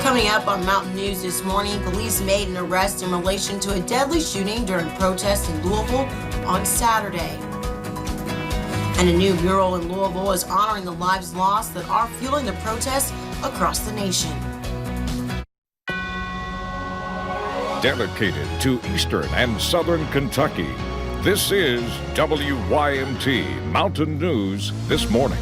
Coming up on Mountain News this morning, police made an arrest in relation to a deadly shooting during protests in Louisville on Saturday. And a new mural in Louisville is honoring the lives lost that are fueling the protests across the nation. Dedicated to Eastern and Southern Kentucky, this is WYMT Mountain News This Morning.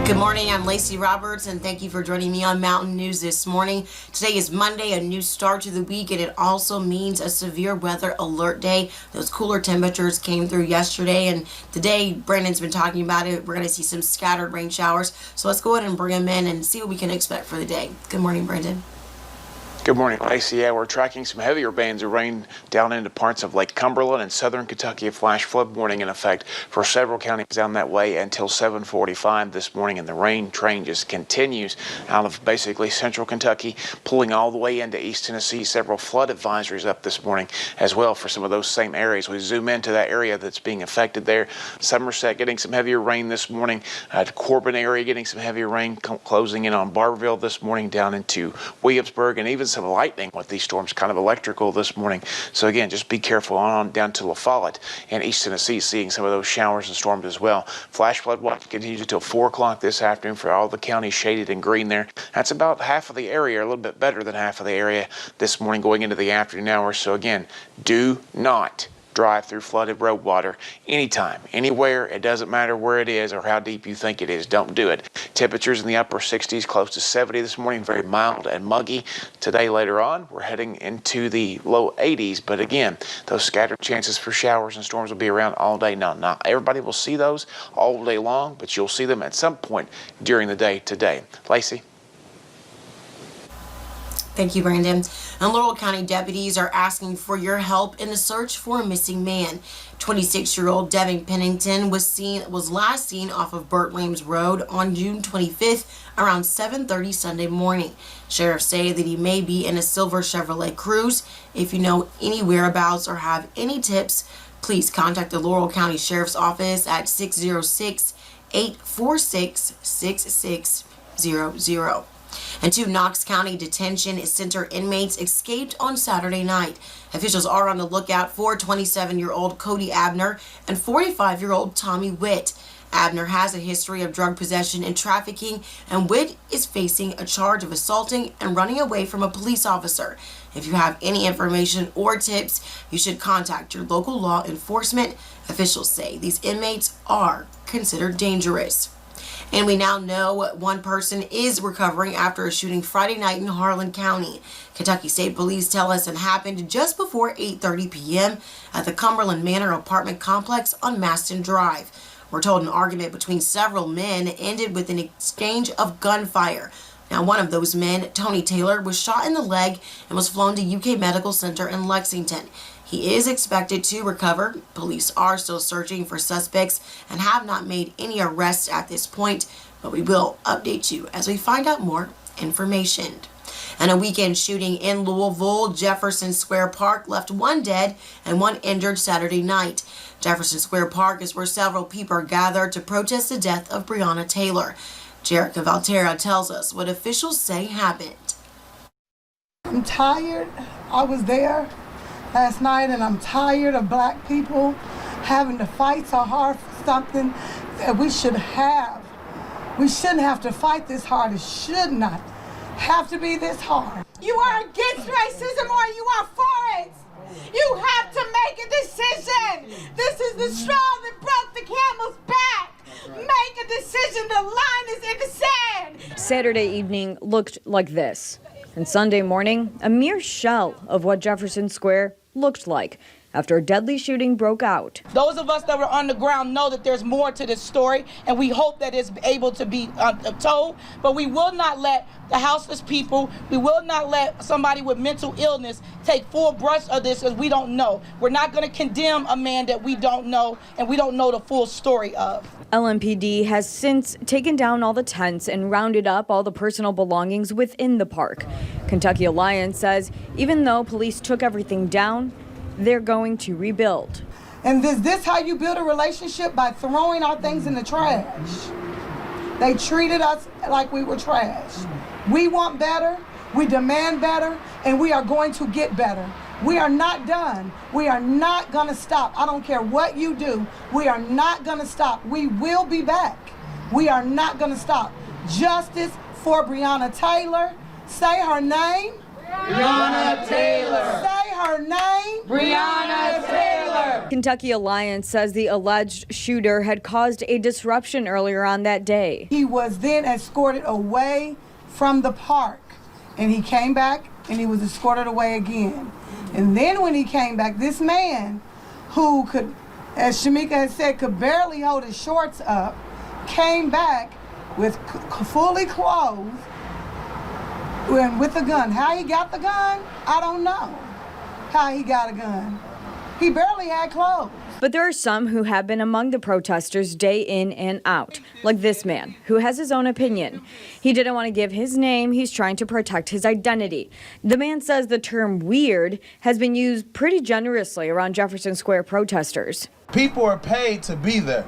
Good morning, I'm Lacey Roberts, and thank you for joining me on Mountain News this morning. Today is Monday, a new start to the week, and it also means a severe weather alert day. Those cooler temperatures came through yesterday, and today, Brandon's been talking about it. We're going to see some scattered rain showers, so let's go ahead and bring them in and see what we can expect for the day. Good morning, Brandon. Good morning, Lacey. Yeah, we're tracking some heavier bands of rain down into parts of Lake Cumberland and southern Kentucky. A flash flood warning in effect for several counties down that way until 7:45 this morning, and the rain train just continues out of basically central Kentucky, pulling all the way into East Tennessee. Several flood advisories up this morning as well for some of those same areas. We zoom into that area that's being affected there. Somerset getting some heavier rain this morning. Corbin area getting some heavier rain, closing in on Barberville this morning down into Williamsburg, and even some lightning with these storms, kind of electrical this morning. So again, just be careful on down to La Follette and East Tennessee, seeing some of those showers and storms as well. Flash flood watch continues until 4 o'clock this afternoon for all the counties shaded in green there. That's about half of the area, a little bit better than half of the area this morning going into the afternoon hours. So again, do not drive through flooded road water anytime, anywhere. It doesn't matter where it is or how deep you think it is. Don't do it. Temperatures in the upper 60s, close to 70 this morning, very mild and muggy. Today, later on, we're heading into the low 80s, but again, those scattered chances for showers and storms will be around all day. Now, not everybody will see those all day long, but you'll see them at some point during the day today. Lacey? Thank you, Brandon. And Laurel County deputies are asking for your help in the search for a missing man. 26-year-old Devin Pennington was last seen off of Burt Williams Road on June 25th around 7:30 Sunday morning. Sheriffs say that he may be in a silver Chevrolet Cruze. If you know any whereabouts or have any tips, please contact the Laurel County Sheriff's Office at 606-846-6600. And 2 Knox County Detention Center inmates escaped on Saturday night. Officials are on the lookout for 27-year-old Cody Abner and 45-year-old Tommy Witt. Abner has a history of drug possession and trafficking, and Witt is facing a charge of assaulting and running away from a police officer. If you have any information or tips, you should contact your local law enforcement. Officials say these inmates are considered dangerous. And we now know one person is recovering after a shooting Friday night in Harlan County. Kentucky State Police tell us it happened just before 8:30 p.m. at the Cumberland Manor apartment complex on Maston Drive. We're told an argument between several men ended with an exchange of gunfire. Now, one of those men, Tony Taylor, was shot in the leg and was flown to UK Medical Center in Lexington. He is expected to recover. Police are still searching for suspects and have not made any arrests at this point, but we will update you as we find out more information. And a weekend shooting in Louisville, Jefferson Square Park left 1 dead and 1 injured Saturday night. Jefferson Square Park is where several people are gathered to protest the death of Breonna Taylor. Jerica Valterra tells us what officials say happened. I'm tired. I was there last night, and I'm tired of black people having to fight so hard for something that we should have. We shouldn't have to fight this hard. It should not have to be this hard. You are against racism or you are for it. You have to make a decision. This is the straw that broke the camel's back. Make a decision. The line is in the sand. Saturday evening looked like this. And Sunday morning, a mere shell of what Jefferson Square looked like after a deadly shooting broke out. Those of us that were on the ground know that there's more to this story, and we hope that it's able to be told, but we will not let the houseless people, we will not let somebody with mental illness take full brush of this as we don't know. We're not going to condemn a man that we don't know and we don't know the full story of. LMPD has since taken down all the tents and rounded up all the personal belongings within the park. Kentucky Alliance says even though police took everything down, they're going to rebuild. And is this how you build a relationship? By throwing our things in the trash. They treated us like we were trash. We want better, we demand better, and we are going to get better. We are not done. We are not gonna stop. I don't care what you do. We are not gonna stop. We will be back. We are not gonna stop. Justice for Breonna Taylor. Say her name. Breonna Taylor. Say her name. Breonna Taylor. Kentucky Alliance says the alleged shooter had caused a disruption earlier on that day. He was then escorted away from the park, and he came back and he was escorted away again. And then when he came back, this man who could, as Shamika had said, could barely hold his shorts up, came back with fully clothed and with a gun. How he got the gun, I don't know how he got a gun. He barely had clothes. But there are some who have been among the protesters day in and out, like this man, who has his own opinion. He didn't want to give his name. He's trying to protect his identity. The man says the term weird has been used pretty generously around Jefferson Square protesters. People are paid to be there.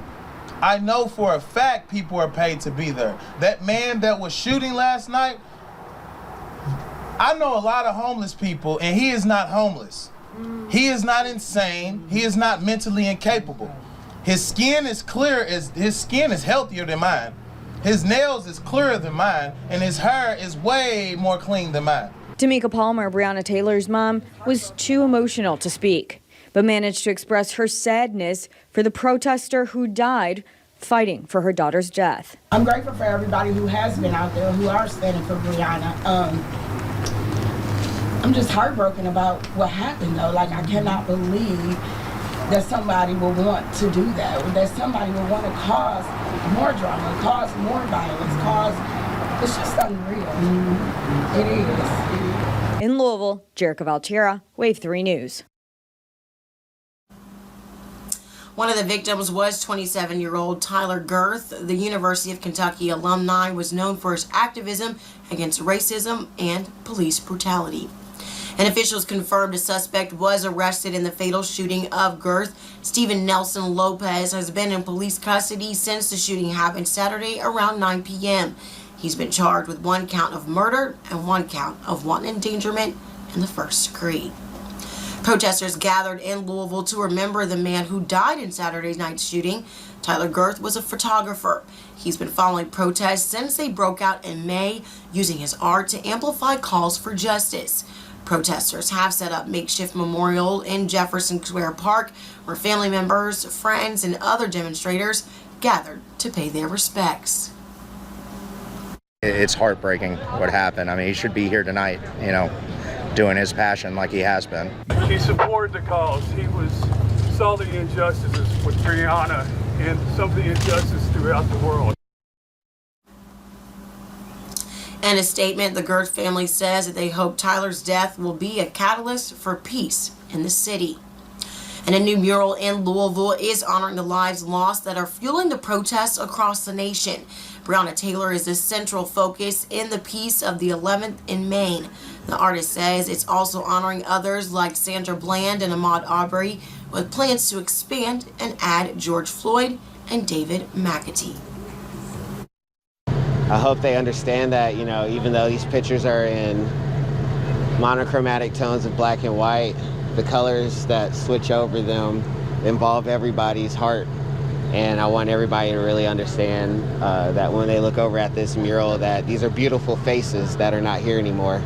I know for a fact people are paid to be there. That man that was shooting last night, I know a lot of homeless people, and he is not homeless. He is not insane. He is not mentally incapable. His skin is healthier than mine. His nails is clearer than mine, and his hair is way more clean than mine. Tamika Palmer, Breonna Taylor's mom, was too emotional to speak, but managed to express her sadness for the protester who died fighting for her daughter's death. I'm grateful for everybody who has been out there, who are standing for Breonna. I'm just heartbroken about what happened, though. Like, I cannot believe that somebody will want to do that, or that somebody will want to cause more drama, cause more violence, it's just unreal. It is. In Louisville, Jerica Valtierra, Wave 3 News. One of the victims was 27-year-old Tyler Girth. The University of Kentucky alumni was known for his activism against racism and police brutality. And officials confirmed a suspect was arrested in the fatal shooting of Girth. Stephen Nelson Lopez has been in police custody since the shooting happened Saturday around 9 p.m. He's been charged with 1 count of murder and 1 count of wanton endangerment in the first degree. Protesters gathered in Louisville to remember the man who died in Saturday night's shooting. Tyler Girth was a photographer. He's been following protests since they broke out in May, using his art to amplify calls for justice. Protesters have set up makeshift memorial in Jefferson Square Park, where family members, friends, and other demonstrators gathered to pay their respects. It's heartbreaking what happened. I mean, he should be here tonight, doing his passion like he has been. He supported the cause. He saw the injustices with Breonna and some of the injustice throughout the world. In a statement, the Girth family says that they hope Tyler's death will be a catalyst for peace in the city. And a new mural in Louisville is honoring the lives lost that are fueling the protests across the nation. Breonna Taylor is the central focus in the piece of the 11th in Maine. The artist says it's also honoring others like Sandra Bland and Ahmaud Arbery, with plans to expand and add George Floyd and David McAtee. I hope they understand that, even though these pictures are in monochromatic tones of black and white, the colors that switch over them involve everybody's heart. And I want everybody to really understand that when they look over at this mural, that these are beautiful faces that are not here anymore.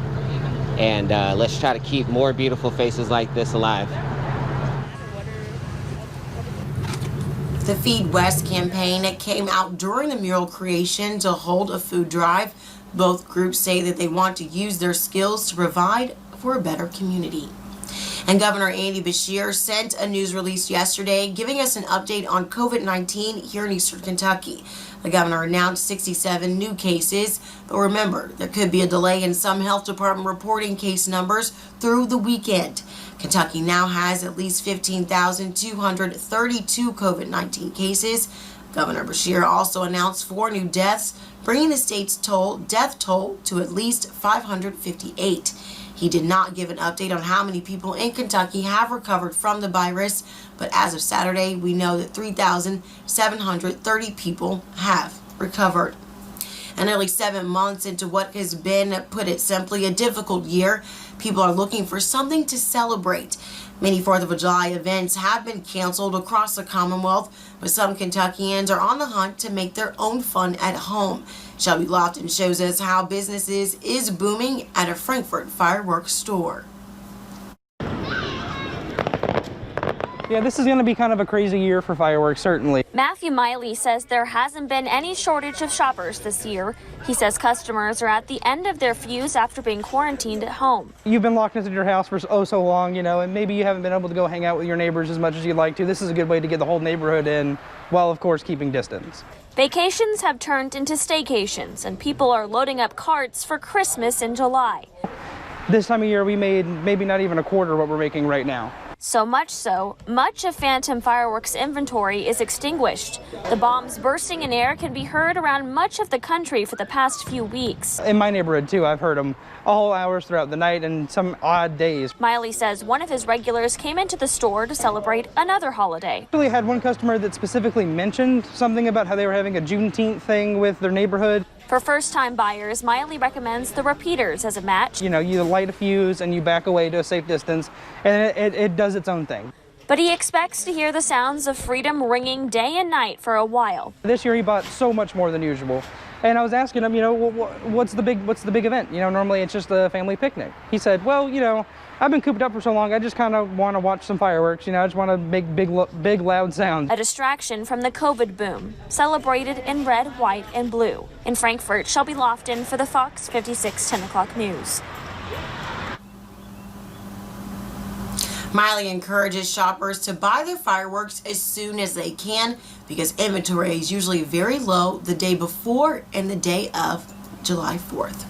And let's try to keep more beautiful faces like this alive. The Feed West campaign came out during the mural creation to hold a food drive. Both groups say that they want to use their skills to provide for a better community. And Governor Andy Beshear sent a news release yesterday giving us an update on COVID-19 here in Eastern Kentucky. The governor announced 67 new cases, but remember, there could be a delay in some health department reporting case numbers through the weekend. Kentucky now has at least 15,232 COVID-19 cases. Governor Beshear also announced 4 new deaths, bringing the state's death toll to at least 558. He did not give an update on how many people in Kentucky have recovered from the virus, but as of Saturday, we know that 3,730 people have recovered. And nearly 7 months into what has been, put it simply, a difficult year, people are looking for something to celebrate. Many 4th of July events have been canceled across the Commonwealth, but some Kentuckians are on the hunt to make their own fun at home. Shelby Lofton shows us how businesses is booming at a Frankfort fireworks store. Yeah, this is going to be kind of a crazy year for fireworks, certainly. Matthew Miley says there hasn't been any shortage of shoppers this year. He says customers are at the end of their fuse after being quarantined at home. You've been locked into your house for so long, and maybe you haven't been able to go hang out with your neighbors as much as you'd like to. This is a good way to get the whole neighborhood in, while of course keeping distance. Vacations have turned into staycations, and people are loading up carts for Christmas in July. This time of year, we made maybe not even a quarter what we're making right now. So, much of Phantom Fireworks inventory is extinguished. The bombs bursting in air can be heard around much of the country for the past few weeks. In my neighborhood, too, I've heard them all hours throughout the night and some odd days. Miley says one of his regulars came into the store to celebrate another holiday. I really had one customer that specifically mentioned something about how they were having a Juneteenth thing with their neighborhood. For first-time buyers, Miley recommends the repeaters as a match. You light a fuse and you back away to a safe distance, and it does its own thing. But he expects to hear the sounds of freedom ringing day and night for a while. This year he bought so much more than usual. And I was asking him, what's the big event? Normally it's just a family picnic. He said, well, I've been cooped up for so long, I just kind of want to watch some fireworks. I just want to make big loud sounds. A distraction from the COVID boom, celebrated in red, white, and blue. In Frankfort, Shelby Lofton for the Fox 56 10 o'clock news. Miley encourages shoppers to buy their fireworks as soon as they can because inventory is usually very low the day before and the day of July 4th.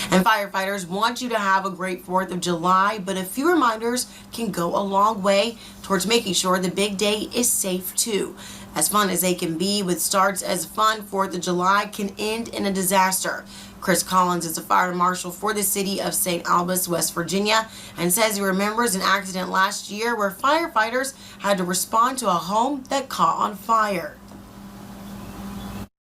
And firefighters want you to have a great 4th of July, but a few reminders can go a long way towards making sure the big day is safe too. As fun as they can be, with starts as fun, 4th of July can end in a disaster. Chris Collins is a fire marshal for the city of St. Albans, West Virginia, and says he remembers an accident last year where firefighters had to respond to a home that caught on fire.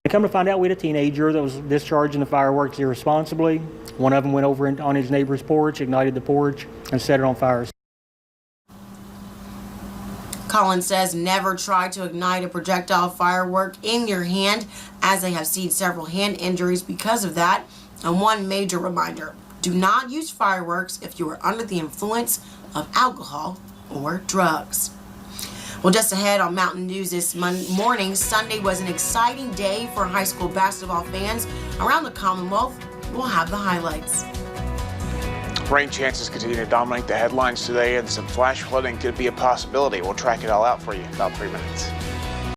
Come to find out, we had a teenager that was discharging the fireworks irresponsibly. One of them went over on his neighbor's porch, ignited the porch, and set it on fire. Collins says never try to ignite a projectile firework in your hand, as they have seen several hand injuries because of that. And one major reminder, do not use fireworks if you are under the influence of alcohol or drugs. Well, just ahead on Mountain News this morning, Sunday was an exciting day for high school basketball fans around the Commonwealth. We'll have the highlights. Rain chances continue to dominate the headlines today, and some flash flooding could be a possibility. We'll track it all out for you in about 3 minutes.